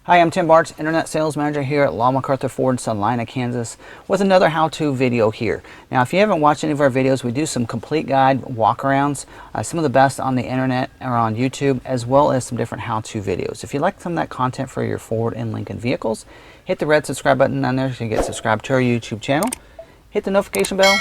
Hi, I'm Tim Bartz, Internet Sales Manager here at McArthur Ford, Salina, Kansas, with another how-to video here. Now, if you haven't watched any of our videos, we do some complete guide walkarounds, some of the best on the internet or on YouTube, as well as some different how-to videos. If you like some of that content for your Ford and Lincoln vehicles, hit the red subscribe button down there so you get subscribed to our YouTube channel. Hit the notification bell.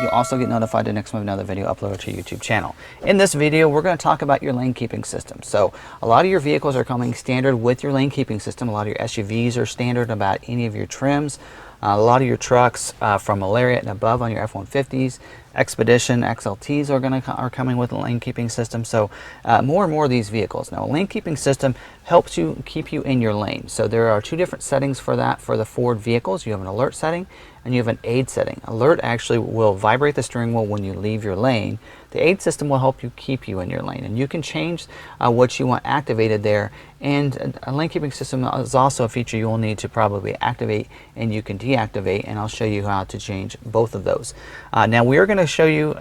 You'll also get notified the next time another video uploaded to your YouTube channel. In this video, we're going to talk about your lane keeping system. So a lot of your vehicles are coming standard with your lane keeping system. A lot of your SUVs are standard about any of your trims. A lot of your trucks from Lariat and above on your F-150s, Expedition, XLTs are coming with a lane keeping system. So more and more of these vehicles. Now, a lane keeping system helps you keep you in your lane. So there are two different settings for that for the Ford vehicles. You have an alert setting and you have an aid setting. Alert actually will vibrate the steering wheel when you leave your lane. The aid system will help you keep you in your lane, and you can change what you want activated there. And a lane keeping system is also a feature you will need to probably activate, and you can deactivate, and I'll show you how to change both of those. Now we are going to show you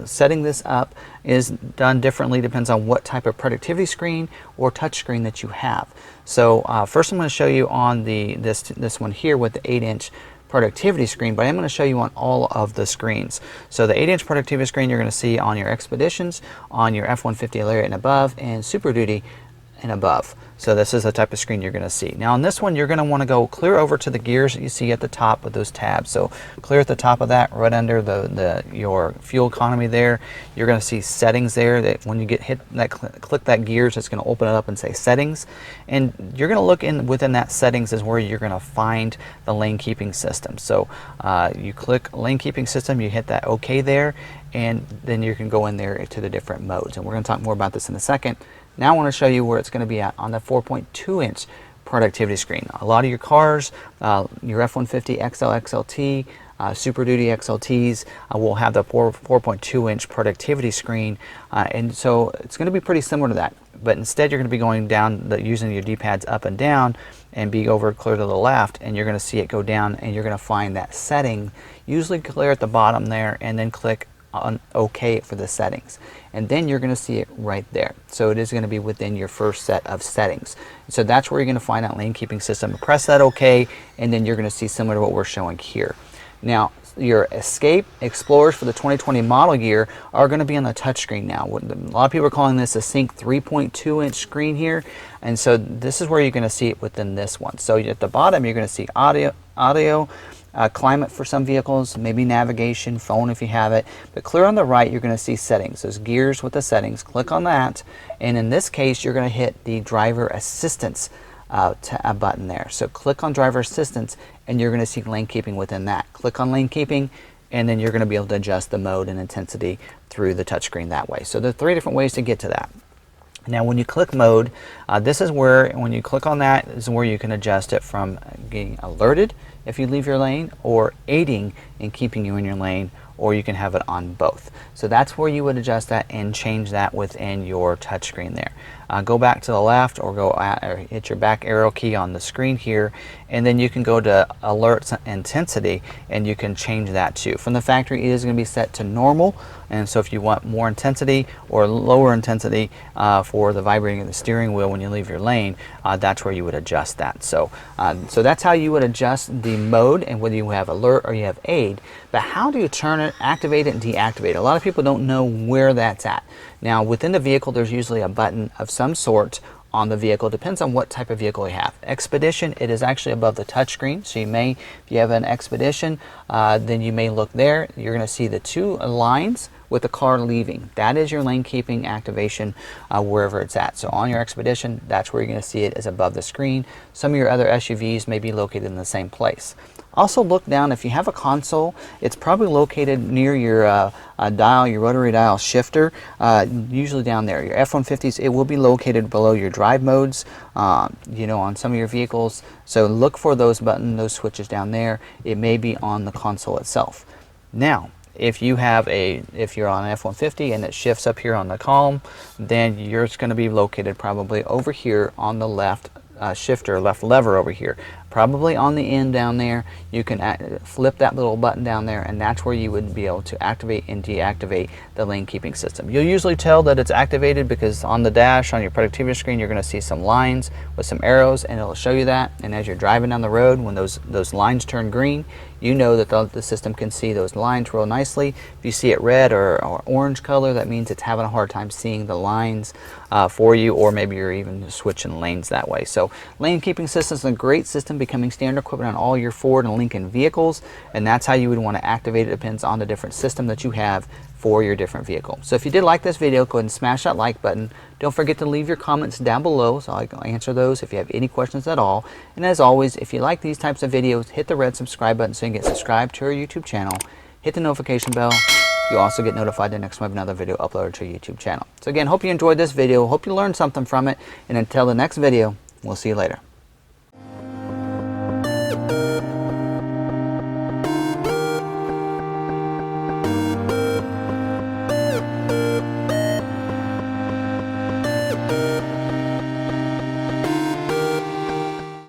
setting this up is done differently, depends on what type of productivity screen or touch screen that you have. So first I'm going to show you on this one here with the 8-inch productivity screen, but I'm going to show you on all of the screens. So the 8-inch productivity screen you're going to see on your Expeditions, on your F-150 Lariat and above, and Super Duty and above. So this is the type of screen you're going to see. Now on this one, you're going to want to go clear over to the gears that you see at the top of those tabs. So clear at the top of that, right under your fuel economy there, you're going to see settings there. That when you click that gears, it's going to open it up and say settings. And you're going to look within that settings is where you're going to find the lane keeping system. So you click lane keeping system, you hit that OK there, and then you can go in there to the different modes. And we're going to talk more about this in a second. Now I want to show you where it's going to be at on the 4.2-inch productivity screen. A lot of your cars, your F-150 XL, XLT, Super Duty XLTs will have the 4.2-inch productivity screen, and so it's going to be pretty similar to that. But instead, you're going to be going down, using your D-pads up and down, and be over clear to the left, and you're going to see it go down, and you're going to find that setting, usually clear at the bottom there, and then click on OK for the settings, and then you're going to see it right there. So it is going to be within your first set of settings. So that's where you're going to find that lane keeping system. Press that OK, and then you're going to see similar to what we're showing here. Now your Escape Explorers for the 2020 model year are going to be on the touchscreen now. A lot of people are calling this a Sync 3.2-inch screen here, and so this is where you're going to see it within this one. So at the bottom, you're going to see audio, climate for some vehicles, maybe navigation, phone if you have it. But clear on the right, you're going to see settings. Those gears with the settings. Click on that, and in this case, you're going to hit the driver assistance button there. So click on driver assistance, and you're going to see lane keeping within that. Click on lane keeping, and then you're going to be able to adjust the mode and intensity through the touchscreen that way. So there are 3 different ways to get to that. Now when you click mode, this is where, when you click on that, is where you can adjust it from getting alerted if you leave your lane, or aiding in keeping you in your lane, or you can have it on both. So that's where you would adjust that and change that within your touchscreen there. Go back to the left, or hit your back arrow key on the screen here, and then you can go to alert intensity, and you can change that too. From the factory, it is going to be set to normal, and so if you want more intensity or lower intensity for the vibrating of the steering wheel when you leave your lane, that's where you would adjust that. So that's how you would adjust the mode, and whether you have alert or you have aid. But how do you turn it, activate it, and deactivate it? A lot of people don't know where that's at. Now within the vehicle, there's usually a button of some sort on the vehicle. Depends on what type of vehicle you have. Expedition, it is actually above the touchscreen. So if you have an Expedition, then you may look there. You're going to see the 2 lines with the car leaving. That is your lane keeping activation wherever it's at. So on your Expedition, that's where you're going to see it, is above the screen. Some of your other SUVs may be located in the same place. Also look down, if you have a console, it's probably located near your dial, your rotary dial shifter, usually down there. Your F-150s, it will be located below your drive modes, on some of your vehicles. So look for those buttons, those switches down there. It may be on the console itself. Now, if you're on an F-150 and it shifts up here on the column, then yours going to be located probably over here on the left shifter, left lever over here. probably on the end down there. You can flip that little button down there, and that's where you would be able to activate and deactivate the lane keeping system. You'll usually tell that it's activated because on the dash, on your productivity screen, you're going to see some lines with some arrows, and it'll show you that. And as you're driving down the road, when those lines turn green, you know that the system can see those lines real nicely. If you see it red or orange color, that means it's having a hard time seeing the lines for you, or maybe you're even switching lanes that way. So lane keeping system is a great system, becoming standard equipment on all your Ford and Lincoln vehicles, and that's how you would want to activate it. It depends on the different system that you have for your different vehicle. So if you did like this video, go ahead and smash that like button. Don't forget to leave your comments down below so I can answer those if you have any questions at all. And as always, if you like these types of videos, hit the red subscribe button so you can get subscribed to our YouTube channel. Hit the notification bell. You'll also get notified the next time we have another video uploaded to our YouTube channel. So again, hope you enjoyed this video. Hope you learned something from it. And until the next video, we'll see you later.